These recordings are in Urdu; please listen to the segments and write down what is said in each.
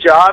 4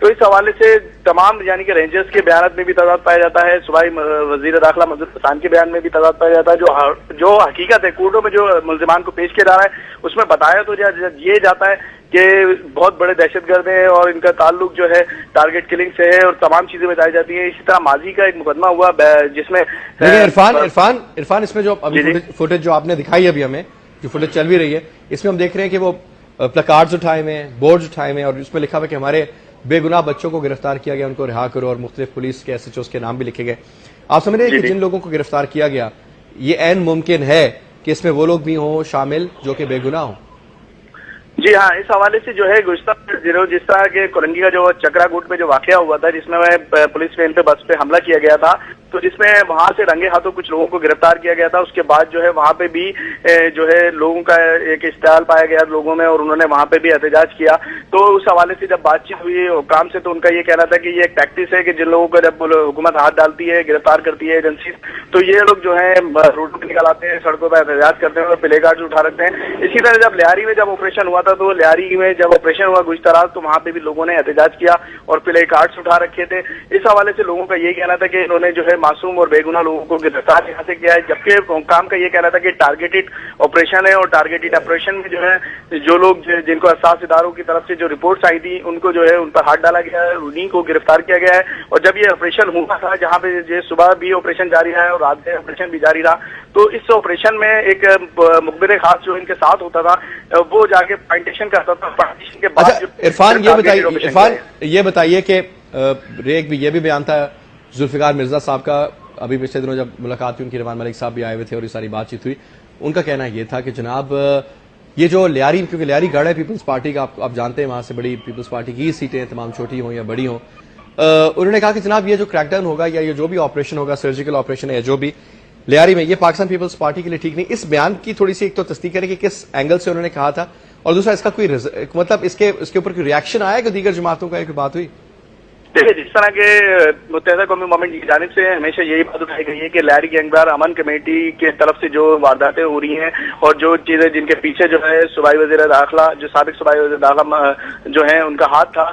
تو اس حوالے سے تمام یعنی کہ رینجرز کے بیانات میں بھی تضاد پایا جاتا ہے, صوبائی وزیر داخلہ مسعود حسان کے بیان میں بھی تضاد پایا جاتا ہے. جو حقیقت ہے کورٹوں میں جو ملزمان کو پیش کیا جا رہا ہے اس میں بتایا تو یہ جاتا ہے کہ بہت بڑے دہشت گرد ہیں اور ان کا تعلق جو ہے ٹارگٹ کلنگ سے ہے اور تمام چیزیں بتائی جاتی ہیں. اسی طرح ماضی کا ایک مقدمہ ہوا جس میں عرفان اس میں جو فوٹیج جو آپ نے دکھائی ابھی ہمیں جو فوٹیج چل بھی رہی ہے اس میں ہم دیکھ رہے ہیں کہ وہ پلاکارڈز اٹھائے ہوئے ہیں, بورڈز اٹھائے ہوئے ہیں اور اس میں لکھا ہوا کہ ہمارے بے گناہ بچوں کو گرفتار کیا گیا, ان کو رہا کرو, اور مختلف پولیس کے ایس ایچ اوز کے نام بھی لکھے گئے. آپ سمجھ رہے ہیں کہ جن لوگوں کو گرفتار کیا گیا یہ عین ممکن ہے کہ اس میں وہ لوگ بھی ہوں شامل جو کہ بے گناہ ہوں؟ جی ہاں, اس حوالے سے جو ہے گزشتہ جس طرح کے کولنگی کا جو چکرا گوٹ میں جو واقعہ ہوا تھا جس میں پولیس وین پہ بس پہ حملہ کیا گیا تھا, تو جس میں وہاں سے رنگے ہاتھوں کچھ لوگوں کو گرفتار کیا گیا تھا. اس کے بعد جو ہے وہاں پہ بھی جو ہے لوگوں کا ایک اشتعال پایا گیا لوگوں میں اور انہوں نے وہاں پہ بھی احتجاج کیا. تو اس حوالے سے جب بات چیت ہوئی حکام سے تو ان کا یہ کہنا تھا کہ یہ ایک پریکٹس ہے کہ جن لوگوں کو جب حکومت ہاتھ ڈالتی ہے گرفتار کرتی ہے ایجنسی تو یہ لوگ جو ہے روڈوں پہ نکل آتے ہیں, سڑکوں پہ احتجاج کرتے ہیں اور پلے کارڈ اٹھا رکھتے ہیں. اسی طرح جب لیاری میں جب آپریشن ہوا تھا تو لیاری میں جب آپریشن ہوا گزشتہ رات تو وہاں پہ بھی لوگوں نے احتجاج کیا اور پلے کارڈز اٹھا رکھے تھے. اس حوالے سے لوگوں کا یہ کہنا تھا کہ انہوں نے جو ہے معصوم اور بے گناہ لوگوں کو گرفتار یہاں سے کیا ہے, جبکہ حکام کا یہ کہنا تھا کہ ٹارگیٹڈ آپریشن ہے اور ٹارگیٹڈ آپریشن میں جو ہے جو لوگ جن کو حساس اداروں کی طرف سے جو رپورٹس آئی تھی ان کو جو ہے ان پر ہاتھ ڈالا گیا ہے, انہیں کو گرفتار کیا گیا ہے. اور جب یہ آپریشن ہوا تھا جہاں پہ یہ صبح بھی آپریشن جاری رہا اور رات میں آپریشن بھی جاری رہا, تو اس آپریشن میں ایک مخبر خاص جو ان کے ساتھ ہوتا تھا وہ جا کے پوائنٹیشن کرتا تھا. پوائنٹیشن کے بعد عرفان یہ بتائیے کہ ایک بھی یہ بھی بیان تھا ذوالفقار مرزا صاحب کا, ابھی پچھلے دنوں جب ملاقات ہوئی ان کی رحمان ملک صاحب بھی آئے ہوئے تھے اور یہ ساری بات چیت ہوئی, ان کا کہنا یہ تھا کہ جناب یہ جو لیاری, کیونکہ لیاری گڑھ ہے پیپلز پارٹی کا, آپ جانتے ہیں وہاں سے بڑی پیپلز پارٹی کی سیٹیں تمام چھوٹی ہوں یا بڑی ہوں, انہوں نے کہا کہ جناب یہ جو کریک ڈاؤن ہوگا یا یہ جو بھی آپریشن ہوگا سرجیکل آپریشن ہے جو بھی لیاری میں, یہ پاکستان پیپلز پارٹی کے لیے ٹھیک نہیں. اس بیان کی تھوڑی سی ایک تو تصدیق کریں کہ کس اینگل سے انہوں نے کہا تھا, اور دوسرا اس کا کوئی مطلب اس کے اوپر کوئی ریاکشن آیا کہ دیگر جماعتوں کا ایک بات ہوئی؟ دیکھیے جس طرح کے متحدہ قومی موومنٹ کی جانب سے ہمیشہ یہی بات اٹھائی گئی ہے کہ لیاری گینگوار امن کمیٹی کے طرف سے جو وارداتیں ہو رہی ہیں اور جو چیزیں جن کے پیچھے جو ہے صوبائی وزیر داخلہ جو سابق صوبائی وزیر داخلہ جو ہیں ان کا ہاتھ تھا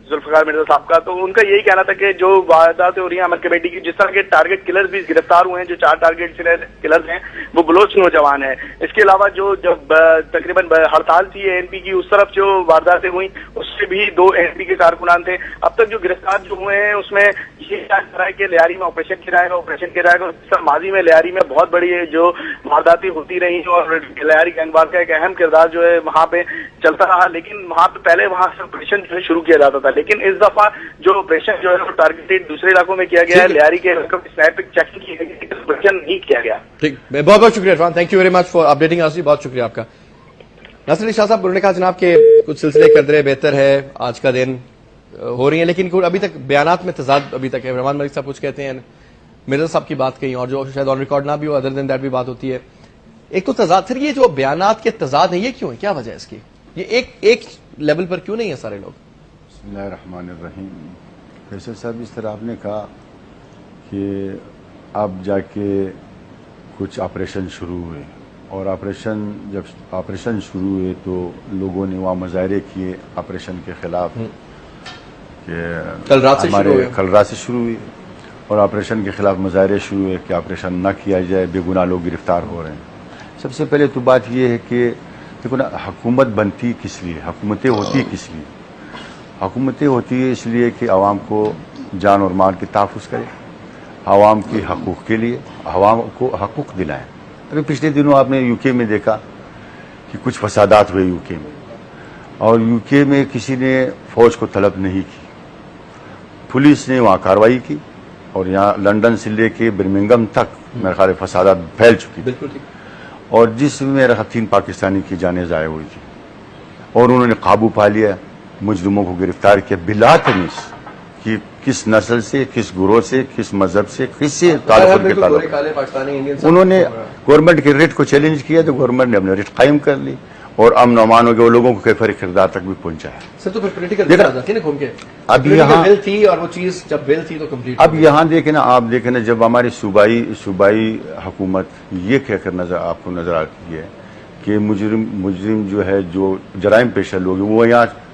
ذوالفقار مرزا صاحب کا, تو ان کا یہی کہنا تھا کہ جو وارداتیں ہو رہی ہیں امن کمیٹی کی, جس طرح کے ٹارگٹ کلرز بھی گرفتار ہوئے ہیں, جو 4 ٹارگٹ کلرز ہیں وہ بلوچ نوجوان ہیں. اس کے علاوہ جو جب تقریباً ہڑتال تھی اے این پی کی اس طرف جو وارداتیں ہوئیں اس سے بھی 2 اے این پی کے کارکنان تھے. اب تک جو گرفتار جو ہوئے ہیں اس میں یہ کہا ہے کہ لیاری میں آپریشن کیا جائے گا. ماضی میں لیاری میں بہت بڑی جو وارداتیں ہوتی رہی اور لیاری گینگوار کا ایک اہم کردار جو ہے وہاں پہ چلتا رہا, لیکن وہاں پہ پہلے وہاں سے آپریشن جو ہے شروع کیا جاتا تھا, لیکن اس دفعہ جو آپریشن جو ہے وہ ٹارگیٹڈ دوسرے علاقوں میں کیا گیا ہے. لیاری کے اسنیپنگ چیکنگ کی گئی, آپریشن نہیں کیا گیا. ٹھیک, بہت بہت شکریہ Irfan, thank you very much for updating us. بہت شکریہ آپ کا. ناصر علی شاہ صاحب, انہوں نے کہا جناب کہ کچھ سلسلے قدرے بہتر ہے آج کا دن ہو رہی ہیں, لیکن ابھی تک بیانات میں تضاد ابھی تک ہے. رحمان ملک صاحب کچھ کہتے ہیں, مرزا صاحب کی بات کہیں اور جو شاید آن ریکارڈ نہ بھی ہو, ادر دین دیٹ بھی بات ہوتی ہے. ایک تو تضاد, پھر یہ جو بیانات کے تضاد ہیں یہ کیوں ہے, کیا وجہ ہے اس کی, یہ ایک لیول پر کیوں نہیں ہے سارے لوگ؟ بسم اللہ الرحمن الرحیم. فیصل صاحب, اس طرح آپ نے کہا کہ اب جا کے کچھ آپریشن شروع ہوئے اور جب آپریشن شروع ہوئے تو لوگوں نے وہاں مظاہرے کیے آپریشن کے خلاف کہ کل رات سے شروع ہوئی اور آپریشن کے خلاف مظاہرے شروع ہوئے کہ آپریشن نہ کیا جائے, بے گناہ لوگ گرفتار ہو رہے ہیں. سب سے پہلے تو بات یہ ہے کہ دیکھو نا, حکومت بنتی کس لیے, حکومتیں ہوتی کس لیے؟ حکومتیں ہوتی ہے اس لیے کہ عوام کو جان اور مال کی تحفظ کرے, عوام کے حقوق کے لیے عوام کو حقوق دلائیں. ابھی پچھلے دنوں آپ نے یو کے میں دیکھا کہ کچھ فسادات ہوئے یو کے میں, اور یو کے میں کسی نے فوج کو طلب نہیں کی, پولیس نے وہاں کارروائی کی اور یہاں لندن سے لے کے برمنگم تک میرے خیال فسادات پھیل چکی تھی, اور جس میں میرا 3 پاکستانی کی جانیں ضائع ہوئی تھی, اور انہوں نے قابو پا لیا, مجرموں کو گرفتار کیا بلا تمیز کہ کس نسل سے, کس گروہ سے, کس مذہب سے, کس سے تعلق کے تعلق. انہوں نے گورنمنٹ کے ریٹ کو چیلنج کیا تو گورنمنٹ نے اپنے ریٹ قائم کر لی اور امن و امان ہو گیا, وہ لوگوں کو کیفر کردار تک بھی پہنچا ہے. سر تو پھر پولیٹیکل اب یہاں بل تھی اور وہ چیز جب بل تھی تو کمپلیٹ. اب یہاں دیکھیں نا, آپ دیکھیں نا, جب ہماری صوبائی حکومت یہ کہہ کر آپ کو نظر آتی ہے کہ مجرم جو ہے, جو جرائم پیشہ لوگ وہ یہاں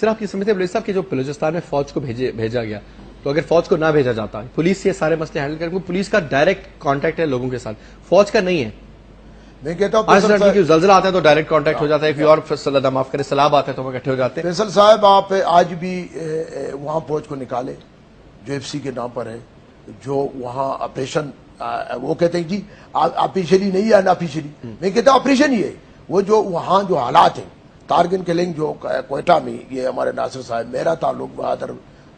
سر آپ یہ سمجھتے ہیں بلوچ صاحب کہ جو بلوچستان میں فوج کو بھیجا گیا، تو اگر فوج کو نہ بھیجا جاتا، پولیس یہ سارے مسئلے ہینڈل کریں، پولیس کا ڈائریکٹ کانٹیکٹ ہے لوگوں کے ساتھ، فوج کا نہیں ہے. میں کہتا ہوں زلزلہ آتا ہے تو ڈائریکٹ کانٹیکٹ ہو جاتا ہے، کوئی اور اللہ معاف کرے سیلاب آتا ہے تو وہ اکٹھے ہو جاتے ہیں. فیصل صاحب آپ آج بھی وہاں فوج کو نکالے جو ایف سی کے نام پر ہے، جو وہاں آپریشن وہ کہتے ہیں جی آفیشلی نہیں ہے انآفیشلی، میں کہتا ہوں آپریشن ہی ہے. وہ جو وہاں جو حالات ہیں، تارگن کلنگ جو کوئٹہ میں، یہ ہمارے ناصر صاحب، میرا تعلق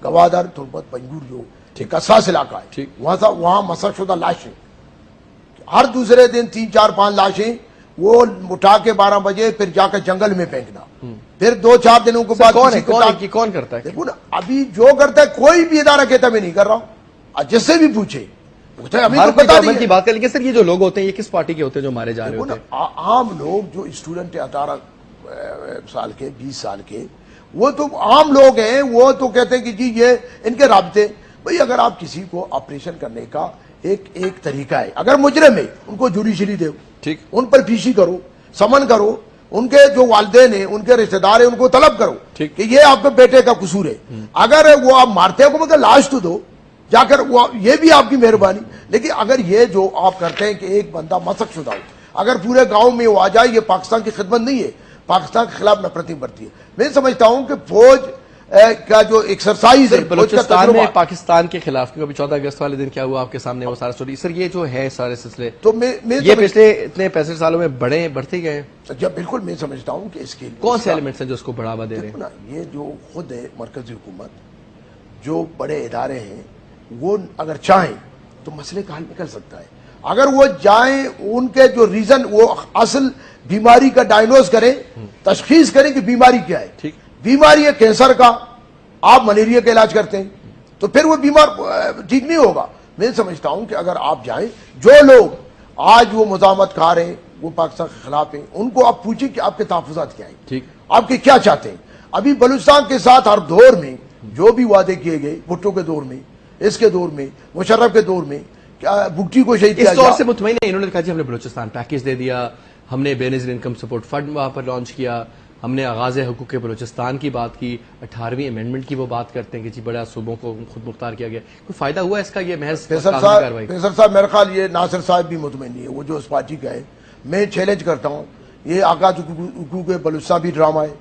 گوادر تربت پنجور جو ایک حساس علاقہ ہے، وہاں مسخ شدہ لاشیں ہر دوسرے دن 3 4 5 لاشیں وہ اٹھا کے 12 بجے پھر جا کر جنگل میں پھینکنا، پھر 2 4 دنوں کے بعد کون کرتا ہے؟ دیکھو نا ابھی جو کرتا ہے کوئی بھی ادارہ کہتا میں نہیں کر رہا ہوں، جس سے بھی پوچھے گورنمنٹ کی بات کر. لیکن سر یہ جو لوگ ہوتے ہیں یہ کس پارٹی کے ہوتے ہیں جو مارے جا رہے ہوتے ہیں؟ عام لوگ جو اسٹوڈنٹ 18 سال کے 20 سال کے، وہ تو عام لوگ ہیں، وہ تو کہتے ہیں کہ جی یہ ان کے رابطے. بھئی اگر آپ کسی کو آپریشن کرنے کا ایک طریقہ ہے، اگر مجرم ہے ان کو جوڈیشلی دو، ٹھیک، ان پر پیشی کرو، سمن کرو، ان کے جو والدین ہیں ان کے رشتہ دار ہیں ان کو طلب کرو کہ یہ آپ کے بیٹے کا قصور ہے. اگر وہ آپ مارتے ہیں کو مگر لاش تو دو جا کر، وہ یہ بھی آپ کی مہربانی. لیکن اگر یہ جو آپ کرتے ہیں کہ ایک بندہ مسخ شدہ ہو، اگر پورے گاؤں میں وہ آ جائے، یہ پاکستان کی خدمت نہیں ہے، پاکستان کے خلاف نفرتیں بڑھتی ہے. میں سمجھتا ہوں کہ فوج کا جو ایکسرسائز ہے بلوچستان میں پاکستان کے خلاف، کیونکہ 14 اگست والے دن کیا ہوا آپ کے سامنے وہ سارا سٹوری، سر یہ جو ہے سارے سلسلے تو یہ پچھلے اتنے 65 سالوں میں بڑھتے گئے. جب بالکل میں سمجھتا ہوں کہ اس کے کون سے ایلیمنٹس ہیں جو اس کو بڑھاوا دے رہے ہیں؟ یہ جو خود ہے مرکزی حکومت، جو بڑے ادارے ہیں، وہ اگر چاہیں تو مسئلے کا حل نکل سکتا ہے. اگر وہ جائیں ان کے جو ریزن، وہ اصل بیماری کا ڈائنوز کریں، تشخیص کریں کہ بیماری کیا ہے. بیماری ہے کینسر کا، آپ ملیریا کا علاج کرتے ہیں تو پھر وہ بیمار ٹھیک نہیں ہوگا. میں سمجھتا ہوں کہ اگر آپ جائیں، جو لوگ آج وہ مزاحمت کار ہیں، وہ پاکستان کے خلاف ہیں، ان کو آپ پوچھیں کہ آپ کے تحفظات کیا ہیں، آپ کے کیا چاہتے ہیں. ابھی بلوچستان کے ساتھ ہر دور میں جو بھی وعدے کیے گئے، بھٹو کے دور میں، اس کے دور میں، مشرف کے دور میں، بگٹی کو شہید کیا، اس دور سے مطمئن ہے. انہوں نے کہا جی ہم نے بلوچستان پیکیج دے دیا، ہم نے بے نظیر انکم سپورٹ فنڈ وہاں پر لانچ کیا، ہم نے آغاز حقوق بلوچستان کی بات کی، 18ویں امینڈمنٹ کی وہ بات کرتے ہیں کہ جی بڑا صوبوں کو خود مختار کیا گیا. کوئی فائدہ ہوا اس کا؟ یہ محض کارروائی. فیصل صاحب میرا خیال یہ ناصر صاحب بھی مطمئن نہیں ہے، وہ جو اس پارٹی کا ہے. میں چیلنج کرتا ہوں، یہ آغاز حقوق بلوچستان بھی ڈرامہ ہے.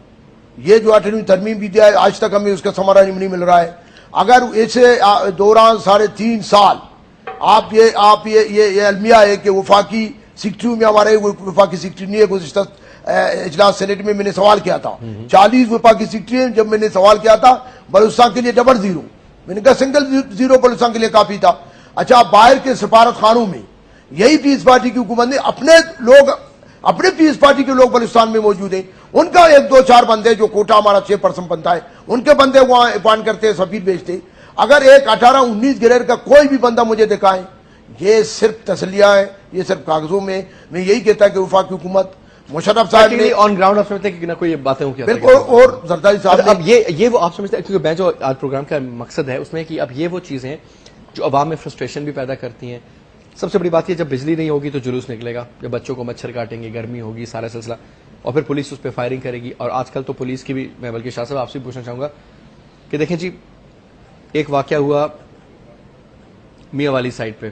یہ جو 8ویں ترمیم بھی دیا ہے، آج تک ہمیں اس کا ثمرہ نہیں مل رہا ہے. اگر اسے دوران 3.5 سال آپ یہ المیہ ہے کہ وفاقی سیکٹری میں ہمارے وفاقی سیکٹری نہیں ہے. گزشتہ اجلاس سینٹ میں نے سوال کیا تھا، 40 وفاقی سیکٹری ہیں. جب میں نے سوال کیا تھا بلوچستان کے لیے ڈبل زیرو، میں نے کہا سنگل زیرو بلوچستان کے لیے کافی تھا. اچھا باہر کے سفارت خانوں میں یہی پیس پارٹی کی حکومت نے اپنے پیس پارٹی کے لوگ بلوچستان میں موجود ہیں، ان کا 1 2 4 بندے جو کوٹا ہمارا 6% بنتا ہے، ان کے بندے وہاں اپوائنٹ کرتے ہیں، سفیر بھیجتے. اگر ایک 18 19 گریڈ کا کوئی بھی بندہ مجھے دکھائیں، یہ صرف تسلیہ ہے، یہ صرف کاغذوں میں. میں یہی کہتا کہ وفاقی حکومت مشرف صاحب نے آن گراؤنڈ آپ سمجھتے ہیں کہ نہ کوئی باتیں ہوں کیا بالکل. اور زرداری صاحب اب یہ وہ آپ سمجھتے ہیں، کیونکہ میں جو آج پروگرام کا مقصد ہے اس میں کہ اب یہ وہ چیزیں جو عوام میں فرسٹریشن بھی پیدا کرتی ہیں. سب سے بڑی بات یہ جب بجلی نہیں ہوگی تو جلوس نکلے گا، جب بچوں کو مچھر کاٹیں گے، گرمی ہوگی، سارا سلسلہ، اور پھر پولیس اس پہ فائرنگ کرے گی. اور آج کل تو پولیس کی بھی، میں بلکہ شاہ صاحب آپ سے پوچھنا چاہوں گا کہ دیکھیں جی ایک واقعہ ہوا میاں والی سائڈ پہ،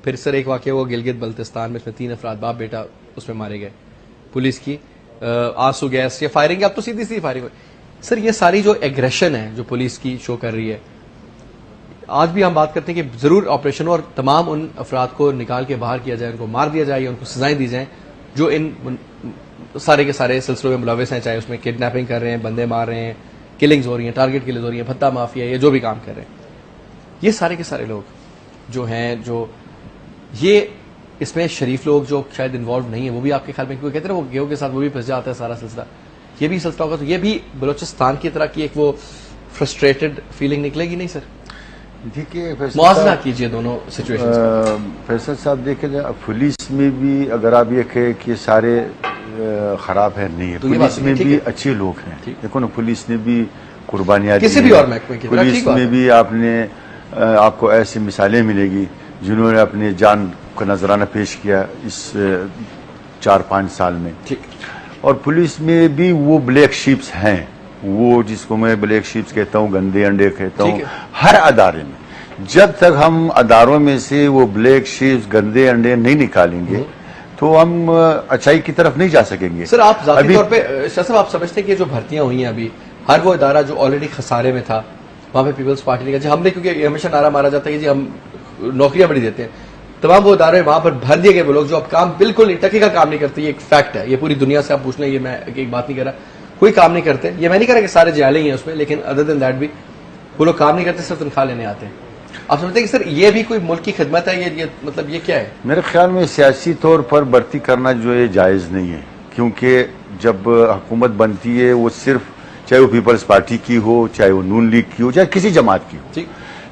پھر سر ایک واقعہ ہوا گلگت بلتستان میں، اس میں 3 افراد باپ بیٹا اس میں مارے گئے. پولیس کی آنسو گیس یا فائرنگ، اب تو سیدھی فائرنگ ہوئی. سر یہ ساری جو ایگریشن ہے جو پولیس کی شو کر رہی ہے، آج بھی ہم بات کرتے ہیں کہ ضرور آپریشن اور تمام ان افراد کو نکال کے باہر کیا جائے، ان کو مار دیا جائے، ان کو سزائیں دی جائیں جو ان سارے کے سارے سلسلوں میں ملوث ہیں، چاہے اس میں کڈنیپنگ کر رہے ہیں، بندے مار رہے ہیں، کلنگز ہو رہی ہیں، ٹارگٹ کلنگز ہو رہی ہیں، بھتہ مافیا، یہ جو بھی کام کر رہے ہیں. یہ سارے کے سارے لوگ جو ہیں، جو یہ اس میں شریف لوگ جو شاید انوالو نہیں ہیں، وہ بھی آپ کے خیال میں کیوں کہتے ہیں وہ گیہوں کے ساتھ وہ بھی پھنس جاتا ہے سارا سلسلہ، یہ بھی سلسلہ ہوگا تو یہ بھی بلوچستان کی طرح کی ایک وہ فرسٹریٹڈ فیلنگ نکلے گی نہیں سر؟ دیکھیے موازنہ کیجئے دونوں سچویشنز کا. فیصل صاحب دیکھیں پولیس میں بھی اگر آپ یہ کہیں کہ سارے خراب ہیں، نہیں ہے، پولیس میں بھی اچھے لوگ ہیں. دیکھو نا پولیس نے بھی قربانیاں دی، کسی بھی اور محکمے کی پولیس میں بھی آپ کو ایسی مثالیں ملے گی جنہوں نے اپنی جان کا نذرانہ پیش کیا اس 4-5 سال میں. اور پولیس میں بھی وہ بلیک شیپس ہیں وہ جس کو میں بلیک شیپس کہتا ہوں, گندے انڈے کہتا ہوں, ہر ادارے میں جب تک ہم اداروں میں سے وہ بلیک شیپس گندے انڈے نہیں نکالیں گے تو ہم اچھائی کی طرف نہیں جا سکیں گے. سر آپ ذاتی طور پہ شاہ صاحب آپ سمجھتے ہیں کہ جو بھرتیاں ہوئی ہیں ابھی, ہر وہ ادارہ جو آلریڈی خسارے میں تھا وہاں پہ پیپلز پارٹی نے کہا ہم نے, کیونکہ ہمیشہ نعرہ مارا جاتا ہے کہ جی ہم نوکریاں بڑی دیتے ہیں, تمام وہ ادارے وہاں پر بھر دیے گئے وہ لوگ جو اب کام بالکل نہیں, ٹکے کا کام نہیں کرتے. یہ ایک فیکٹ ہے, یہ پوری دنیا سے آپ پوچھ لیں, یہ میں ایک بات نہیں کر رہا, کوئی کام نہیں کرتے. یہ میں نہیں کہہ رہا کہ سارے جالے ہی ہیں اس میں, لیکن ادر دین دیٹ بھی وہ لوگ کام نہیں کرتے, صرف تنخواہ لینے آتے ہیں. آپ سمجھتے ہیں کہ سر یہ بھی کوئی ملک کی خدمت ہے؟ یہ مطلب یہ کیا ہے؟ میرے خیال میں سیاسی طور پر بھرتی کرنا جو ہے جائز نہیں ہے, کیونکہ جب حکومت بنتی ہے وہ صرف چاہے وہ پیپلز پارٹی کی ہو, چاہے وہ نون لیگ کی ہو, چاہے کسی جماعت کی ہو,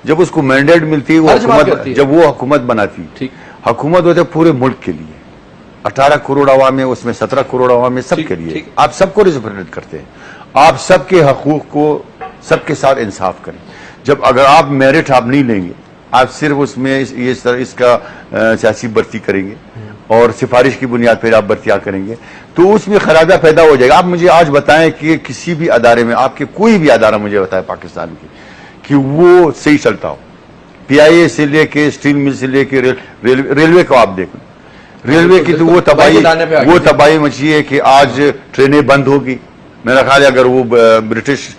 جب اس کو مینڈیٹ ملتی ہے وہ حکومت, جب وہ حکومت بناتی, حکومت ہوتے پورے ملک کے لیے, 18 کروڑ عوام ہے, اس میں 17 کروڑ عوام ہے, سب کے لیے. آپ سب کو ریپرزینٹ کرتے ہیں, آپ سب کے حقوق کو سب کے ساتھ انصاف کریں. جب اگر آپ میرٹ آپ نہیں لیں گے, آپ صرف اس میں اس کا سیاسی بھرتی کریں گے اور سفارش کی بنیاد پر آپ بھرتیاں کریں گے تو اس میں خرابیاں پیدا ہو جائے گا. آپ مجھے آج بتائیں کہ کسی بھی ادارے میں, آپ کے کوئی بھی ادارہ مجھے بتائے پاکستان کی کہ وہ صحیح چلتا ہو, پی آئی اے سے لے کے اسٹیل مل سے لے کے ریلوے کو آپ دیکھیں, ریلوے کی تو وہ تباہی مچی ہے کہ آج ٹرینیں بند ہوگی. میرا خیال ہے اگر وہ برٹش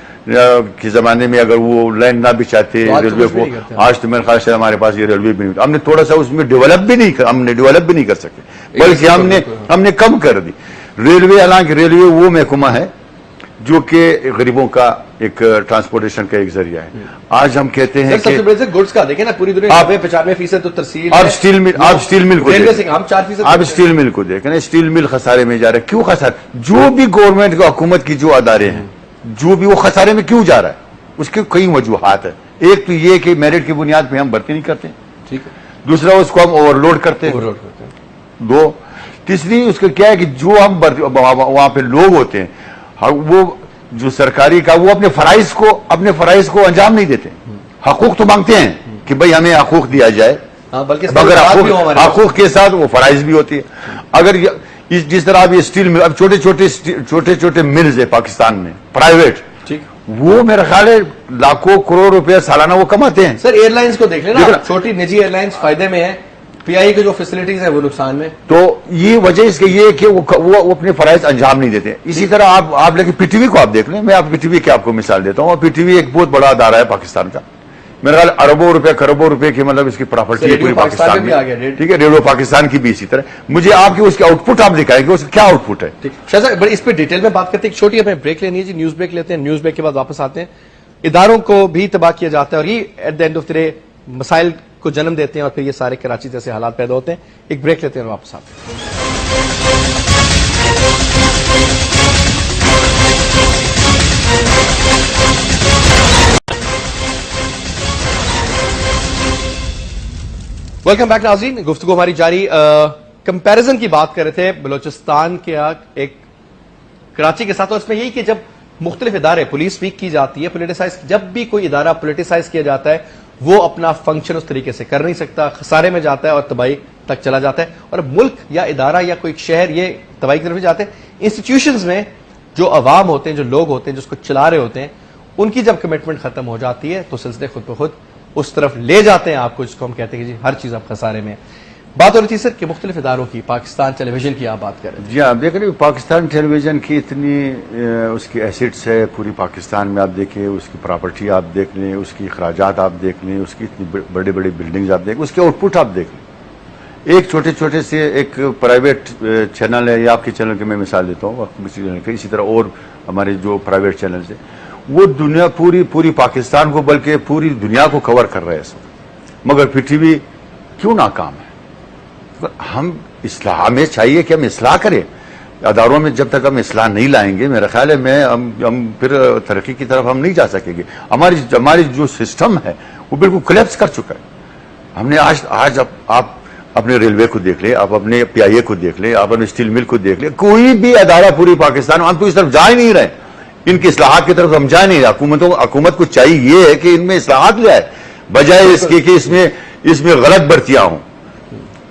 کے زمانے میں اگر وہ لائن نہ بچاتے ریلوے کو, آج تو میرے خیال سے ہمارے پاس یہ ریلوے بھی نہیں, ہم نے تھوڑا سا اس میں ڈیولپ بھی نہیں کر سکے, بلکہ ہم نے کم کر دی ریلوے. حالانکہ ریلوے وہ محکمہ ہے جو کہ غریبوں کا ایک ٹرانسپورٹیشن کا ایک ذریعہ ہے. آج ہم کہتے ہیں کہ گڈس کا دیکھیں نا, پوری دنیا 95% تو ترسیل, آپ اسٹیل مل کو دیکھیں, اسٹیل مل خسارے میں جا رہا ہے. کیوں خسارے؟ جو بھی گورنمنٹ کا حکومت کی جو ادارے ہیں جو بھی وہ خسارے میں کیوں جا رہا ہے, اس کی کئی وجوہات ہیں. ایک تو یہ کہ میرٹ کی بنیاد پہ ہم بھرتی نہیں کرتے, ٹھیک ہے, دوسرا اس کو ہم اوور لوڈ کرتے ہیں, دو, تیسری اس کا کیا ہے کہ جو ہم وہاں پہ لوگ ہوتے ہیں وہ جو سرکاری کا وہ اپنے فرائض کو انجام نہیں دیتے. حقوق تو مانگتے ہیں کہ بھئی ہمیں حقوق دیا جائے, مگر حقوق کے ساتھ وہ فرائض بھی ہوتی ہے. اگر جس طرح اب یہ اسٹیل مل, اب چھوٹے ملز ہے پاکستان میں پرائیویٹ, وہ میرا خیال ہے لاکھوں کروڑ روپے سالانہ وہ کماتے ہیں. سر ایئر لائنز کو دیکھ لیں نا, چھوٹی نجی ایئر لائنز فائدے میں ہیں, پی آئی کے جو فیسلٹیز ہیں وہ نقصان میں. تو یہ وجہ اس کے یہ کہ وہ اپنے فرائض انجام نہیں دیتے. اسی طرح آپ لیکن پی ٹی وی کو آپ دیکھ لیں, میں آپ پی ٹی وی کی آپ کو مثال دیتا ہوں. پی ٹی وی ایک بہت بڑا ادارہ ہے پاکستان کا, میرا خیال اربوں روپے کروڑوں روپے کی مطلب اس کی پراپرٹی ہے پوری پاکستان میں, ٹھیک ہے. ریڈیو پاکستان کی بھی اسی طرح. مجھے آپ کی اس کے آؤٹ پٹ آپ دکھائیں گے, اس کا کیا آؤٹ پٹ ہے. شاہ صاحب اس پہ ڈیٹیل میں بات کرتے ہیں, ایک چھوٹی ہمیں بریک لینی ہے جی, نیوز بریک لیتے ہیں, نیوز بریک کے بعد واپس آتے ہیں. اداروں کو بھی تباہ کیا جاتا ہے اور یہ at the end of the day مسائل کو جنم دیتے ہیں اور پھر یہ سارے کراچی جیسے حالات پیدا ہوتے ہیں. ایک بریک لیتے ہیں اور واپس آتے ہیں. ویلکم بیک ناظرین, گفتگو ہماری جاری. کمپیرزن کی بات کر رہے تھے بلوچستان کے ایک کراچی کے ساتھ, اور اس میں یہی کہ جب مختلف ادارے, پولیس ویک کی جاتی ہے, پولیٹیسائز, جب بھی کوئی ادارہ پولیٹیسائز کیا جاتا ہے وہ اپنا فنکشن اس طریقے سے کر نہیں سکتا, خسارے میں جاتا ہے اور تباہی تک چلا جاتا ہے. اور ملک یا ادارہ یا کوئی شہر یہ تباہی کی طرف جاتے ہیں. انسٹیٹیوشنز میں جو عوام ہوتے ہیں, جو لوگ ہوتے ہیں, جو اس کو چلا رہے ہوتے ہیں, ان کی جب کمٹمنٹ ختم ہو جاتی ہے تو سلسلے خود بخود اس طرف لے جاتے ہیں آپ کو, جس کو ہم کہتے ہیں کہ جی ہر چیز اب خسارے میں. بات ہو رہی تھی سر کہ مختلف اداروں کی, پاکستان ٹیلی ویژن کی آپ بات کر رہے ہیں. جی آپ دیکھ رہے ہیں پاکستان ٹیلی ویژن کی اتنی اس کی ایسٹس ہے پوری پاکستان میں, آپ دیکھیں اس کی پراپرٹی آپ دیکھ لیں, اس کی اخراجات آپ دیکھ لیں, اس کی اتنی بڑی بڑی بلڈنگز آپ دیکھیں, اس کے آؤٹ پٹ آپ دیکھ لیں. ایک چھوٹے سے ایک پرائیویٹ چینل ہے, یا آپ کے چینل کی میں مثال دیتا ہوں, اسی طرح اور ہمارے جو پرائیویٹ چینلز ہیں وہ دنیا پوری پاکستان کو بلکہ پوری دنیا کو کور کر رہے ہیں. مگر پی ٹی وی کیوں ناکام ہے؟ ہم اصلاح میں چاہیے کہ ہم اصلاح کریں اداروں میں. جب تک ہم اصلاح نہیں لائیں گے میرا خیال ہے ہم پھر ترقی کی طرف ہم نہیں جا سکیں گے. ہماری جو سسٹم ہے وہ بالکل کلیپس کر چکا ہے. ہم نے آج آپ اپنے ریلوے کو دیکھ لیں, آپ اپنے پی آئی اے کو دیکھ لیں, آپ اپنے اسٹیل مل کو دیکھ لیں, کوئی بھی ادارہ پوری پاکستان میں ہم تو اس طرف جا ہی نہیں رہے, ان کی اصلاحات کی طرف ہم جا نہیں رہے. حکومت کو چاہیے یہ ہے کہ ان میں اصلاحات لے آئے, بجائے اس کے کہ اس میں غلط بھرتیاں ہوں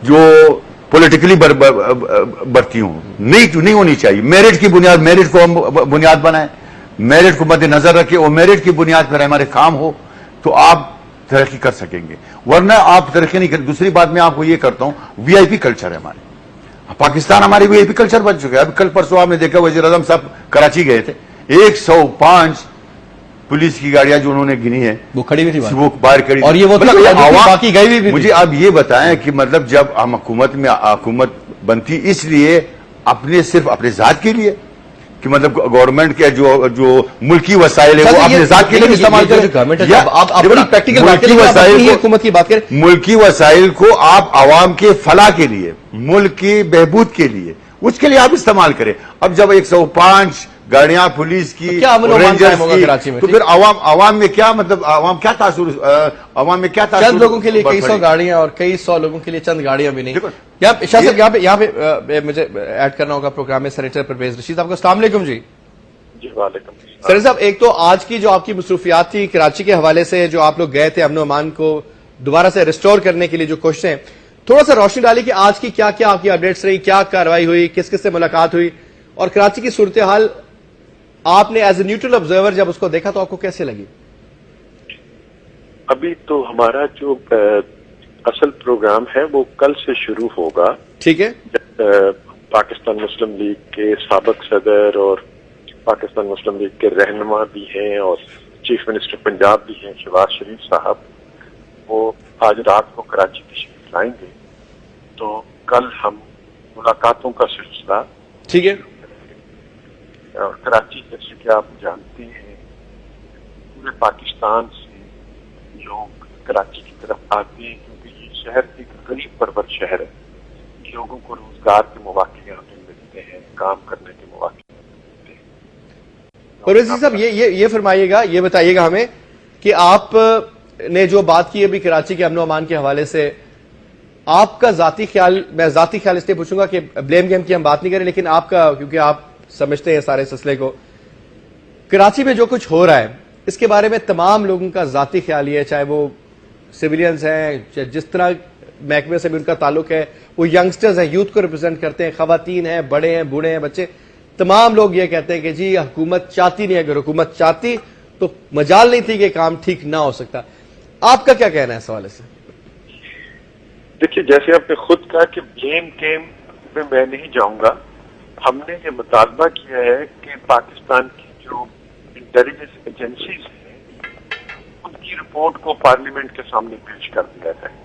جو پولیٹیکلی بھرتی ہوں. نہیں ہونی چاہیے. میرٹ کی بنیاد, میرٹ کو ہم بنیاد بنائیں, میرٹ کو مد نظر رکھے اور میرٹ کی بنیاد پر ہمارے کام ہو تو آپ ترقی کر سکیں گے، ورنہ آپ ترقی نہیں کر. دوسری بات میں آپ کو یہ کرتا ہوں، وی آئی پی کلچر ہے ہمارے پاکستان، ہماری وی آئی پی کلچر بن چکا ہے. اب کل پرسوں آپ نے دیکھا وزیر اعظم صاحب کراچی گئے تھے، 105 پولیس کی گاڑیاں جو انہوں نے گنی ہے وہ کھڑی ہوئی تھی، وہ باہر کھڑی، اور یہ وہ باقی گئی ہوئی بھی. مجھے آپ یہ بتائیں کہ مطلب جب ہم حکومت بنتی اس لیے صرف اپنے ذات کے لیے کہ مطلب گورنمنٹ کے جو ملکی وسائل ہے وہ اپنے ذات کے لیے استعمال کریں، ملکی وسائل کو آپ عوام کے فلاح کے لیے، ملک کی بہبود کے لیے، اس کے لیے آپ استعمال کریں. اب جب 105 گاڑیاں پولیس کی، تو پھر عوام میں کیا مطلب، عوام میں کیا تاثر؟ چند لوگوں کے لیے کئی سو گاڑیاں اور کئی سو لوگوں کے لیے چند گاڑیاں بھی نہیں. شاہ صاحب یہاں پہ مجھے ایڈ کرنا ہوگا پروگرام میں سینیٹر پرویز رشید. آپ کو السلام علیکم. جی وعلیکم السلام. سر صاحب، ایک تو آج کی جو آپ کی مصروفیات تھی کراچی کے حوالے سے، جو آپ لوگ گئے تھے امن و امان کو دوبارہ سے ریسٹور کرنے کے لیے جو کوششیں، تھوڑا سا روشنی ڈالی کہ آج کی کیا کیا آپ کی اپڈیٹس رہی، کیا کارروائی ہوئی، کس کس سے ملاقات ہوئی، اور کراچی کی صورتحال آپ نے ایز اے نیوٹرل آبزرور جب اس کو دیکھا تو آپ کو کیسے لگی؟ ابھی تو ہمارا جو اصل پروگرام ہے وہ کل سے شروع ہوگا. ٹھیک ہے. پاکستان مسلم لیگ کے سابق صدر اور پاکستان مسلم لیگ کے رہنما بھی ہیں اور چیف منسٹر پنجاب بھی ہیں شہباز شریف صاحب، وہ آج رات کو کراچی تشریف لائیں گے. تو کل ہم ملاقاتوں کا سلسلہ، ٹھیک ہے، اور کراچی جیسے کہ آپ جانتے ہیں پورے پاکستان سے لوگ کراچی کی طرف آتے ہیں کیونکہ یہ شہر ایک غریب پرور شہر ہے. لوگوں کو روزگار کے مواقع یہاں پہ ملتے ہیں، کام کرنے کے مواقع ملتے ہیں. پرویز صاحب یہ فرمائیے گا، یہ بتائیے گا ہمیں کہ آپ نے جو بات کی ابھی کراچی کے امن و امان کے حوالے سے، آپ کا ذاتی خیال، میں ذاتی خیال اس لیے پوچھوں گا کہ بلیم گیم کی ہم بات نہیں کریں، لیکن آپ کا، کیونکہ آپ سمجھتے ہیں سارے سلسلے کو، کراچی میں جو کچھ ہو رہا ہے اس کے بارے میں تمام لوگوں کا ذاتی خیال یہ ہے، چاہے وہ سویلینز ہیں، جس طرح محکمے سے بھی ان کا تعلق ہے، وہ ینگسٹرز ہیں، یوتھ کو ریپرزینٹ کرتے ہیں، خواتین ہیں، بڑے ہیں، بوڑھے ہیں، بچے، تمام لوگ یہ کہتے ہیں کہ جی حکومت چاہتی نہیں، اگر حکومت چاہتی تو مجال نہیں تھی کہ کام ٹھیک نہ ہو سکتا. آپ کا کیا کہنا ہے اس حوالے سے؟ دیکھیے، جیسے آپ نے خود کہا کہ بلیم گیم میں میں نہیں جاؤں گا. ہم نے یہ مطالبہ کیا ہے کہ پاکستان کی جو انٹیلیجنس ایجنسیز ہیں ان کی رپورٹ کو پارلیمنٹ کے سامنے پیش کر دیا جائے.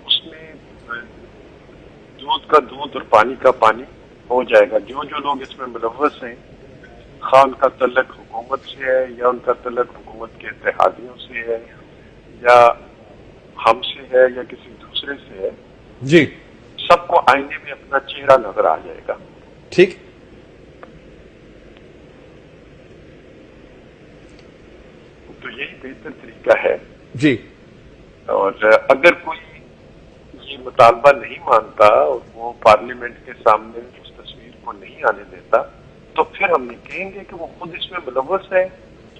اس میں دودھ کا دودھ اور پانی کا پانی ہو جائے گا. جو لوگ اس میں ملوث ہیں، خواہ ان کا تعلق حکومت سے ہے یا ان کا تعلق حکومت کے اتحادیوں سے ہے یا ہم سے ہے یا کسی دوسرے سے ہے، جی، سب کو آئینے میں اپنا چہرہ نظر آ جائے گا. ٹھیک. تو یہی بہتر طریقہ ہے. جی. اور اگر کوئی یہ مطالبہ نہیں مانتا اور وہ پارلیمنٹ کے سامنے اس تصویر کو نہیں آنے دیتا تو پھر ہم یہ کہیں گے کہ وہ خود اس میں ملوث ہے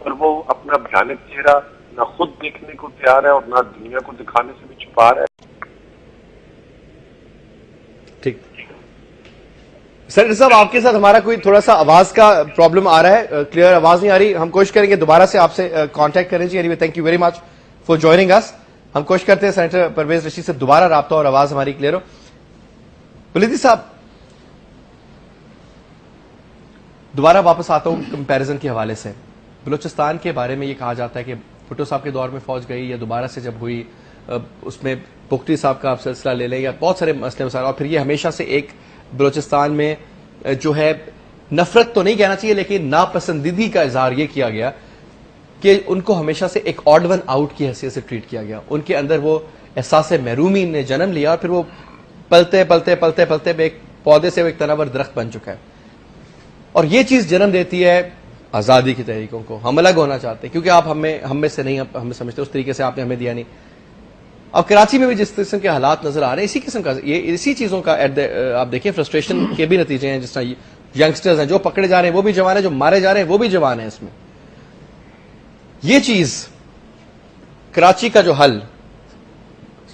اور وہ اپنا بھیانک چہرہ نہ خود دیکھنے کو تیار ہے اور نہ دنیا کو دکھانے سے بھی چھپا رہا ہے. ٹھیک. سینیٹر صاحب، آپ کے ساتھ ہمارا کوئی تھوڑا سا آواز کا پرابلم آ رہا ہے، کلیئر آواز نہیں آ رہی. ہم کوشش کریں گے دوبارہ سے آپ سے کانٹیکٹ کریں. جی، any thank you very much for joining us. ہم کوشش کرتے ہیں سینیٹر پرویز رشید سے دوبارہ رابطہ اور آواز ہماری کلیئر ہو. ولیدی صاحب، دوبارہ واپس آتا ہوں کمپیریزن کے حوالے سے. بلوچستان کے بارے میں یہ کہا جاتا ہے کہ بھٹو صاحب کے دور میں فوج گئی یا دوبارہ سے جب ہوئی، اس میں پختری صاحب کا آپ سلسلہ لے لیں یا بہت سارے مسئلے مسائل، اور پھر یہ ہمیشہ سے ایک بلوچستان میں جو ہے نفرت تو نہیں کہنا چاہیے لیکن ناپسندیدگی کا اظہار یہ کیا گیا کہ ان کو ہمیشہ سے ایک آڈ ون آؤٹ کی حیثیت سے ٹریٹ کیا گیا. ان کے اندر وہ احساس محرومی نے جنم لیا اور پھر وہ پلتے پلتے پلتے پلتے ایک پودے سے وہ ایک تناور درخت بن چکا ہے. اور یہ چیز جنم دیتی ہے آزادی کی تحریکوں کو. ہم الگ ہونا چاہتے ہیں کیونکہ آپ ہم میں سے نہیں، ہمیں سمجھتے اس طریقے سے آپ نے ہمیں دیا نہیں. اب کراچی میں بھی جس قسم کے حالات نظر آ رہے ہیں، اسی قسم کا اسی چیزوں کا آپ دیکھیں فرسٹریشن کے بھی نتیجے ہیں. جس طرح ینگسٹرز ہیں جو پکڑے جا رہے ہیں وہ بھی جوان ہیں، جو مارے جا رہے ہیں وہ بھی جوان ہیں. اس میں یہ چیز کراچی کا جو حل،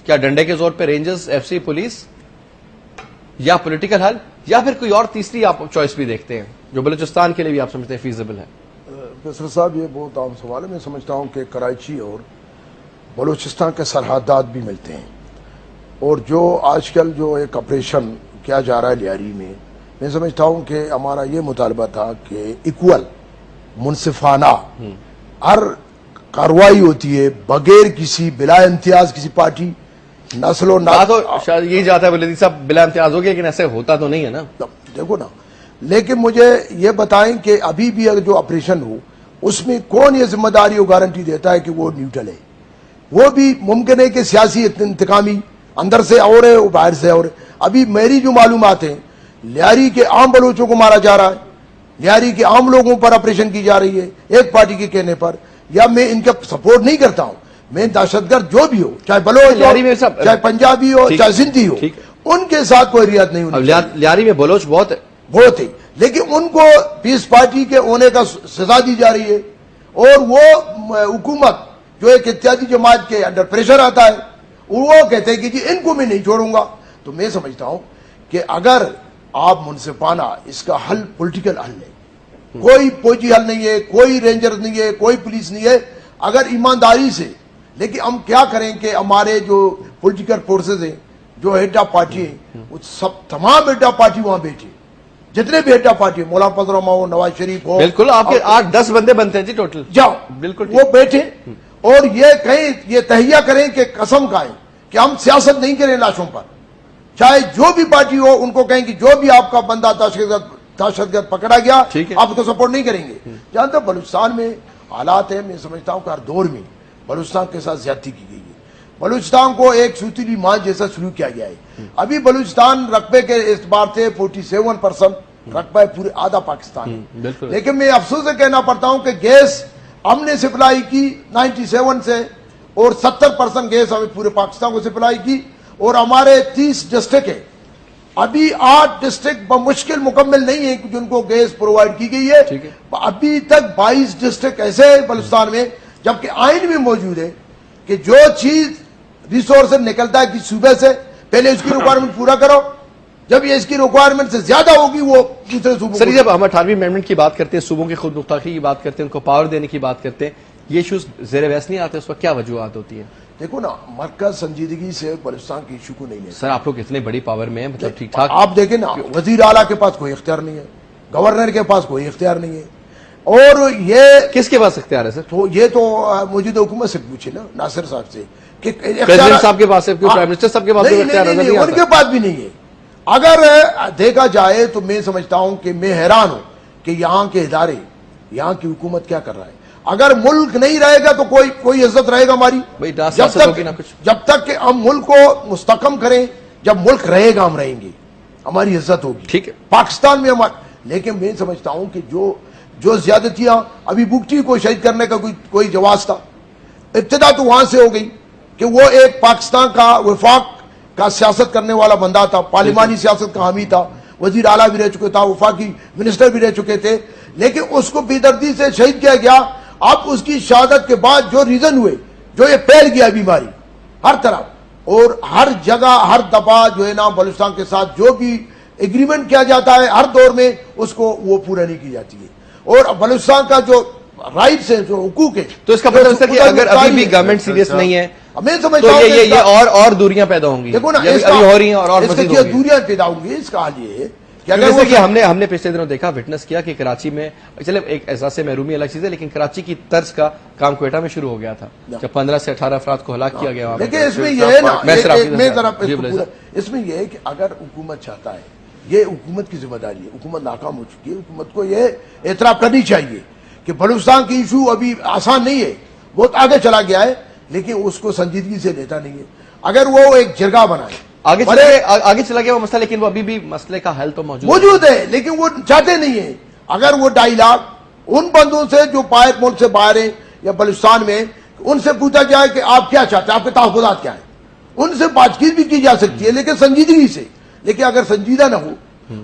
کیا ڈنڈے کے زور پہ رینجرز، ایف سی، پولیس، یا پولیٹیکل حل، یا پھر کوئی اور تیسری آپ چوائس بھی دیکھتے ہیں جو بلوچستان کے لیے بھی آپ سمجھتے ہیں فیزیبل ہے؟ فیصل صاحب یہ بہت عام سوال ہے. میں سمجھتا ہوں کہ کراچی اور بلوچستان کے سرحدات بھی ملتے ہیں, اور جو آج کل جو ایک آپریشن کیا جا رہا ہے لیاری میں سمجھتا ہوں کہ ہمارا یہ مطالبہ تھا کہ ایکول منصفانہ ہر کارروائی ہوتی ہے بغیر کسی بلا امتیاز کسی پارٹی نسل و تو شاید یہی جاتا ہے ولدی صاحب بلا امتیاز ہو گیا, لیکن ایسے ہوتا تو نہیں ہے نا. دیکھو نا, لیکن مجھے یہ بتائیں کہ ابھی بھی اگر جو آپریشن ہو اس میں کون یہ ذمہ داری اور گارنٹی دیتا ہے کہ وہ نیوٹرل ہے؟ وہ بھی ممکن ہے کہ سیاسی انتقامی اندر سے اور ہے باہر سے اور. ابھی میری جو معلومات ہیں لیاری کے عام بلوچوں کو مارا جا رہا ہے, لیاری کے عام لوگوں پر آپریشن کی جا رہی ہے ایک پارٹی کے کہنے پر. یا میں ان کا سپورٹ نہیں کرتا ہوں, میں دہشت گرد جو بھی ہو, چاہے بلوچ ہو, چاہے پنجابی ہو, چاہے سندھی ہو, ان کے ساتھ کوئی رعایت نہیں ہونی چاہیے. لیاری میں بلوچ بہت ہے, لیکن ان کو پیس پارٹی کے ہونے کا سزا دی جا رہی ہے, اور وہ حکومت جو ایک اتحادی جماعت کے انڈر پریشر آتا ہے وہ کہتے ہیں کہ جی ان کو میں نہیں چھوڑوں گا. تو میں سمجھتا ہوں کہ اگر آپ منصفانہ اس کا حل پولیٹیکل حل ہے, کوئی فوجی حل نہیں ہے, کوئی رینجر نہیں ہے, کوئی پولیس نہیں ہے, اگر ایمانداری سے. لیکن ہم کیا کریں کہ ہمارے جو پولیٹیکل فورسز ہیں, جو ہیڈ آف پارٹی ہیں, وہ سب تمام ہیڈ آف پارٹی وہاں بیٹھے, جتنے بھی ہیڈ آف پارٹی مولانا فضل الرحمان ہو, نواز شریف ہو, بالکل آپ کے 8-10 بندے بنتے ہیں جی ٹوٹل, جاؤ بالکل وہ بیٹھے اور یہ کہیں یہ تہیہ کریں کہ قسم کھائیں کہ ہم سیاست نہیں کریں لاشوں پر, چاہے جو بھی پارٹی ہو ان کو کہیں کہ جو بھی آپ کا بندہ دہشت گرد پکڑا گیا آپ کو سپورٹ نہیں کریں گے. جہاں تک بلوچستان میں حالات ہیں, میں سمجھتا ہوں کہ ہر دور میں بلوچستان کے ساتھ زیادتی کی گئی ہے. بلوچستان کو ایک سوتیلی ماں جیسا سلوک کیا گیا ہے. ابھی بلوچستان رقبے کے اعتبار سے 47% رقبہ ہے پورے آدھا پاکستان ہے. لیکن میں افسوس سے کہنا پڑتا ہوں کہ گیس ہم نے سپلائی کی 97 سے, اور 70% گیس ہمیں پورے پاکستان کو سپلائی کی, اور ہمارے 30 ڈسٹرکٹ ہیں, ابھی 8 ڈسٹرکٹ بمشکل مکمل نہیں ہے جن کو گیس پرووائڈ کی گئی ہے. ابھی تک 22 ڈسٹرکٹ ایسے ہیں بلوچستان میں, جبکہ آئین میں موجود ہے کہ جو چیز ریسورس نکلتا ہے کسی صوبے سے پہلے اس کی ریکوائرمنٹ پورا کرو, جب یہ اس کی ریکوائرمنٹ سے زیادہ ہوگی وہ دوسرے صوبوں. سر جب ہم 18ویں امینڈمنٹ کی بات کرتے ہیں, صوبوں کی خود مختاری کی بات کرتے ہیں, ان کو پاور دینے کی بات کرتے ہیں, یہ ایشوز زیر بحث نہیں آتے, اس وقت کیا وجوہات ہوتی ہیں؟ دیکھو نا, مرکز سنجیدگی سے بلوچستان کی ایشو کو نہیں لیتا. سر آپ لوگ اتنے بڑی پاور میں ہیں, مطلب ٹھیک ٹھاک آپ دیکھیں نا, وزیر اعلیٰ کے پاس کوئی اختیار نہیں ہے, گورنر کے پاس کوئی اختیار نہیں ہے, اور یہ کس کے پاس اختیار ہے سر؟ تو یہ تو موجودہ حکومت سے پوچھے نا, ناصر صاحب سے, کہ پریزیڈنٹ صاحب کے پاس ہے, پرائم منسٹر صاحب کے پاس اختیار نظر نہیں آتا. ان کے پاس بھی نہیں ہے. اگر دیکھا جائے تو میں سمجھتا ہوں کہ میں حیران ہوں کہ یہاں کے ادارے, یہاں کی حکومت کیا کر رہا ہے. اگر ملک نہیں رہے گا تو کوئی عزت رہے گا ہماری, جب تک کہ ہم ملک کو مستحکم کریں, جب ملک رہے گا ہم رہیں گے, ہماری عزت ہوگی. ٹھیک ہے, پاکستان میں لیکن میں سمجھتا ہوں کہ جو زیادتیاں, ابھی بگٹی کو شہید کرنے کا کوئی جواز تھا, ابتدا تو وہاں سے ہو گئی کہ وہ ایک پاکستان کا وفاق کا سیاست کرنے والا بندہ تھا, پارلیمانی سیاست کا حامی تھا, وزیر اعلیٰ بھی رہ چکے تھا, وفاقی منسٹر بھی رہ چکے تھے, لیکن اس کو بے دردی سے شہید کیا گیا. اب اس کی شہادت کے بعد جو ریزن ہوئے, جو یہ پھیل گیا بیماری ہر طرف, اور ہر جگہ ہر دفعہ جو ہے نا بلوچستان کے ساتھ جو بھی ایگریمنٹ کیا جاتا ہے ہر دور میں اس کو وہ پورا نہیں کی جاتی ہے. اور بلوچستان کا جو رائٹس ہیں, جو حقوق ہیں, تو اس کا مطلب ہے کہ اگر ابھی بھی گورنمنٹ سیریس نہیں ہے میں سمجھتا ہوں یہ اور دوریاں پیدا ہوں گی. دیکھو نا, ابھی ہو رہی ہیں اور مزید ہوں گی. دوریاں پیدا ہوں گی. اس کا حال یہ ہے کہ جیسے کہ ہم نے پچھلے دنوں دیکھا, وٹنس کیا کہ کراچی میں, چلے ایک احساس محرومی الگ چیز ہے, لیکن کراچی کی طرز کا کام کوئٹہ میں شروع ہو گیا تھا جب 15 سے 18 افراد کو ہلاک کیا گیا. لیکن اس میں یہ ہے نا, اس میں یہ ہے کہ اگر حکومت چاہتا ہے, یہ حکومت کی ذمہ داری ہے, حکومت ناکام ہو چکی ہے, حکومت کو یہ اعتراف کرنی چاہیے کہ بلوچستان کی ایشو ابھی آسان نہیں ہے, بہت آگے چلا گیا ہے, لیکن اس کو سنجیدگی سے لیتا نہیں ہے. اگر وہ ایک جرگہ بنائے, آگے چلا گیا وہ مسئلہ, لیکن وہ ابھی بھی مسئلے کا حل تو موجود ہے, لیکن وہ چاہتے نہیں ہیں. اگر وہ 2.5 لاکھ ان بندوں سے جو پائپ ملک سے باہر ہیں یا بلوچستان میں, ان سے پوچھا جائے کہ آپ کیا چاہتے ہیں, آپ کے تحفظات کیا ہیں, ان سے بات چیت بھی کی جا سکتی ہے, لیکن سنجیدگی سے. لیکن اگر سنجیدہ نہ ہو,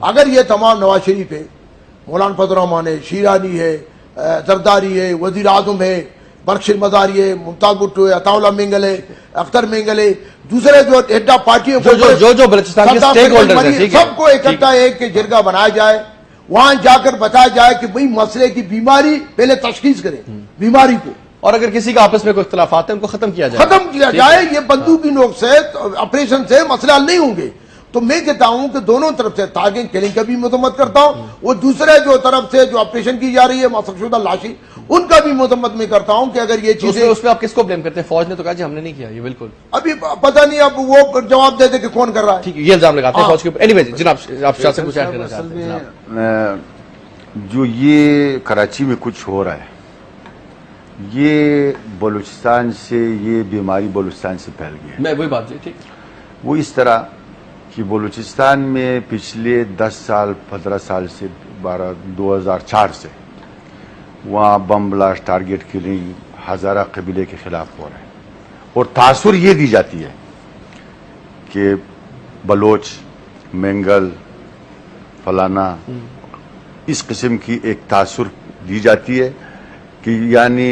اگر یہ تمام نواز شریف ہے, مولانا فضل الرحمان ہے, شیرانی ہے, زرداری ہے, وزیر اعظم ہے, برکشیر مزاری ہے, ممتاز بھٹو ہے, عطا اللہ مینگل ہے, اختر مینگل ہے, دوسرے جو ہیڈ آف پارٹی جو بلوچستان کے سٹیک ہولڈرز ہیں, سب کو اکٹھا ایک جرگہ بنایا جائے, وہاں جا کر بتایا جائے کہ بھئی مسئلے کی بیماری پہلے تشخیص کریں بیماری کو, اور اگر کسی کا آپس میں کوئی اختلافات ہیں ان کو ختم کیا جائے. یہ بندوق کی نوک سے آپریشن سے مسئلہ حل نہیں ہوں گے. تو میں کہتا ہوں کہ دونوں طرف سے, تاکہ کلنگ کا بھی مذمت کرتا ہوں, وہ دوسرے جو طرف سے جو آپریشن کی جا رہی ہے مسخ شدہ لاشی, ان کا بھی مذمت میں کرتا ہوں کہ اگر یہ چیزیں. اس میں آپ کس کو بلیم کرتے ہیں؟ فوج نے تو کہا جی ہم نے نہیں کیا. یہ بالکل ابھی پتہ نہیں, اب وہ جواب دے دے کہ کون کر رہا ہے. ٹھیک ہے, یہ الزام لگاتے ہیں فوج کے اوپر. اینی وے جناب, آپ شاہ سے کچھ ایڈ کرنا چاہتے ہیں جناب؟ جو یہ کراچی میں کچھ ہو رہا ہے, یہ بلوچستان سے, یہ بیماری بلوچستان سے پھیل گئی ہے. میں وہی بات جی, ٹھیک. وہ اس طرح کہ بلوچستان میں پچھلے 10 سال 15 سال سے 2004 سے وہاں bomb blast, target killing Hazara قبیلے کے خلاف ہو رہا ہے. اور تاثر یہ دی جاتی ہے کہ بلوچ, مینگل, فلانا, اس قسم کی ایک تاثر دی جاتی ہے کہ یعنی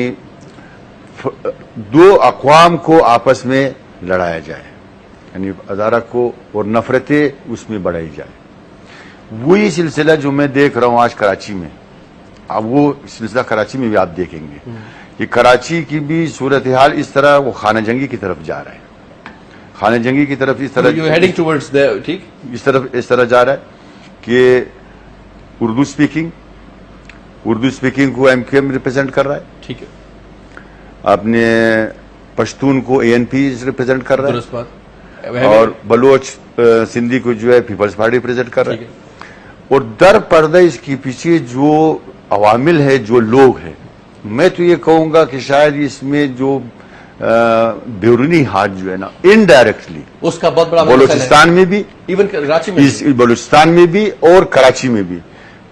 دو اقوام کو آپس میں لڑایا جائے, یعنی ہزارہ کو, اور نفرتیں اس میں بڑھائی جائے. وہی سلسلہ جو میں دیکھ رہا ہوں آج کراچی میں, اب وہ سلسلہ کراچی میں بھی آپ دیکھیں گے کہ کراچی کی بھی صورتحال اس طرح وہ خانہ جنگی کی طرف جا رہا ہے. خانہ جنگی کی طرف اس طرح جا رہا ہے کہ اردو اسپیکنگ کو ایم کیو ایم ریپرزینٹ کر رہا ہے, ٹھیک ہے. اپنے پشتون کو اے این پی ریپرزینٹ کر رہا ہے, درست بات. اور بلوچ سندھی کو جو ہے پیپلز پارٹی ریپرزینٹ کر رہا ہے. اور در پردہ اس کے پیچھے جو عوامل ہے, جو لوگ ہیں, میں تو یہ کہوں گا کہ شاید اس میں جو بیرونی ہاتھ جو ہے نا, انڈائریکٹلی اس کا بہت بڑا بلوچستان میں بھی, ایون کراچی میں, بلوچستان میں بھی اور کراچی میں بھی,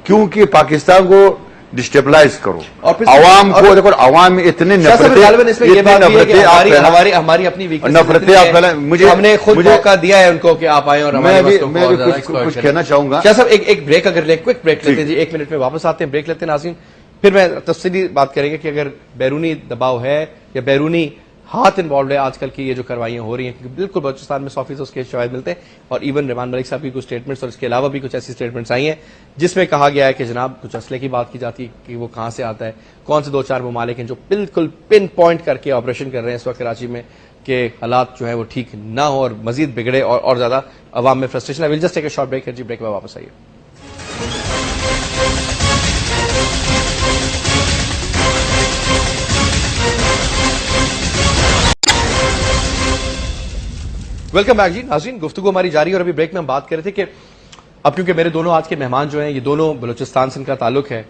کیونکہ پاکستان کو ڈسٹیبلائز کرو, عوام کو دیکھو, عوام میں اتنے ہماری اپنی نفرتیں, مجھے ہم نے خود موقع دیا ہے ان کو کہ آپ آئیں, اور میں کچھ کہنا چاہوں گا. شاہ صاحب ایک بریک اگر لیں, کوئک بریک لیتے ہیں جی, 1 منٹ میں واپس آتے ہیں, بریک لیتے ہیں ناظرین. پھر میں تفصیلی بات کریں گے کہ اگر بیرونی دباؤ ہے یا بیرونی ہاتھ انوالوڈ ہے آج کل کی یہ جو کاروائیاں ہو رہی ہیں, کیونکہ بالکل بلوچستان میں 100% اس کے شواہد ملتے ہیں, اور ایون رحمان ملک صاحب کی کچھ سٹیٹمنٹس اور اس کے علاوہ بھی کچھ ایسی سٹیٹمنٹس آئی ہیں جس میں کہا گیا ہے کہ جناب کچھ اسلحے کی بات کی جاتی ہے کہ وہ کہاں سے آتا ہے, کون سے 2-4 ممالک ہیں جو بالکل پن پوائنٹ کر کے آپریشن کر رہے ہیں اس وقت کراچی میں کہ حالات جو ہے وہ ٹھیک نہ ہو اور مزید بگڑے اور زیادہ عوام میں frustration. Will just take a short break ہے جی, بریک میں واپس آئیے. ویلکم بیک جی ناظرین, گفتگو ہماری جاری ہے, اور ابھی بریک میں ہم بات کر رہے تھے کہ اب کیونکہ میرے دونوں آج کے مہمان جو ہیں یہ دونوں بلوچستان سے ان کا تعلق ہے.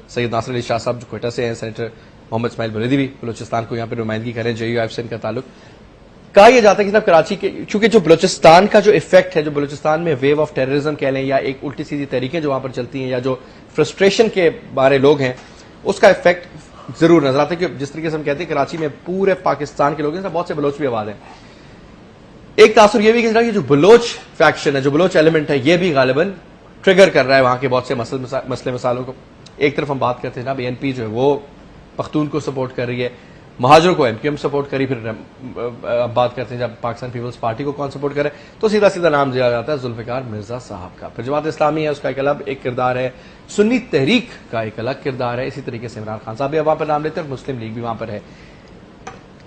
سید ناصر علی شاہ صاحب جو کوئٹہ سے ہیں, سینیٹر محمد اسماعیل بریلوی بھی بلوچستان کو یہاں پہ نمائندگی کریں, JUIF سے ان کا تعلق. کہا یہ جاتا ہے کہ جناب کراچی کے, چونکہ جو بلوچستان کا جو افیکٹ ہے, جو بلوچستان میں ویو آف ٹیررزم کہہ لیں یا ایک الٹی سیدھی تحریکیں جو وہاں پر چلتی ہیں یا جو فرسٹریشن کے بارے لوگ ہیں, اس کا افیکٹ ضرور نظر آتا ہے. کہ جس طریقے سے ہم کہتے ہیں کراچی میں پورے پاکستان کے لوگ ہیں, بہت سے بلوچ بھی آباد ہیں. ایک تاثر یہ بھی کہ یہ جو بلوچ فیکشن ہے, جو بلوچ ایلیمنٹ ہے, یہ بھی غالباً ٹریگر کر رہا ہے وہاں کے بہت سے مسئلے مسائلوں کو. ایک طرف ہم بات کرتے ہیں جناب ANP جو ہے وہ پختون کو سپورٹ کر رہی ہے, مہاجروں کو MQM سپورٹ کری, پھر اب بات کرتے ہیں جب پاکستان پیپلز پارٹی کو کون سپورٹ کرے تو سیدھا سیدھا نام دیا جاتا ہے ذوالفقار مرزا صاحب کا. پھر جماعت اسلامی ہے, اس کا ایک کردار ہے, سنی تحریک کا ایک الگ کردار ہے, اسی طریقے سے عمران خان صاحب بھی وہاں پر نام لیتے ہیں, اور مسلم لیگ بھی وہاں پر ہے.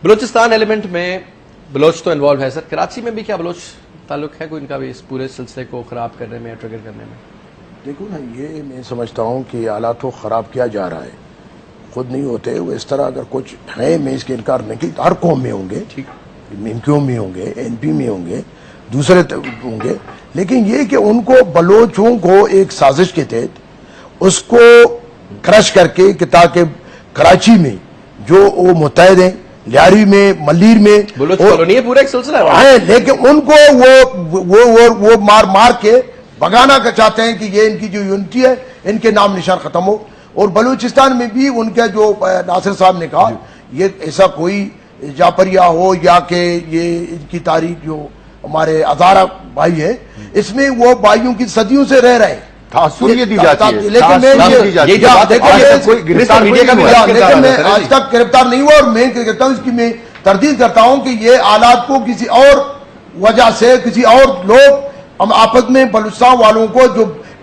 بلوچستان ایلیمنٹ میں بلوچ تو انوالو ہے سر, کراچی میں بھی کیا بلوچ تعلق ہے کوئی ان کا بھی اس پورے سلسلے کو خراب کرنے میں, ٹریگر کرنے میں؟ دیکھو نا, یہ میں سمجھتا ہوں کہ حالات کو خراب کیا جا رہا ہے, خود نہیں ہوتے وہ اس طرح. اگر کچھ ہے, میں اس کے انکار نہیں کی, ہر قوم میں ہوں گے, MQM میں ہوں گے, NP میں ہوں گے, دوسرے ہوں گے, لیکن یہ کہ ان کو بلوچوں کو ایک سازش کے تحت اس کو کرش کر کے, کہ تاکہ کراچی میں جو وہ متحد ہیں, لیاری میں, ملیر میں, بلوچ کالونی ہے, پورا ایک سلسلہ ہے, لیکن ان کو وہ مار کے بگانا کا چاہتے ہیں کہ یہ ان کی جو یونٹی ہے ان کے نام نشان ختم ہو. اور بلوچستان میں بھی ان کا جو ناصر صاحب نے کہا, یہ ایسا کوئی جاپریا ہو یا کہ یہ ان کی تاریخ جو ہمارے ہزارہ بھائی ہیں, اس میں وہ بھائیوں کی صدیوں سے رہ رہے ہیں. لیکن میں آج تک گرفتار نہیں ہوا, اور میں کہتا ہوں اس کی میں تردید کرتا ہوں کہ یہ آلات کو کسی اور وجہ سے, کسی اور لوگ ہم آپس میں بلوچستان والوں کو جو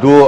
2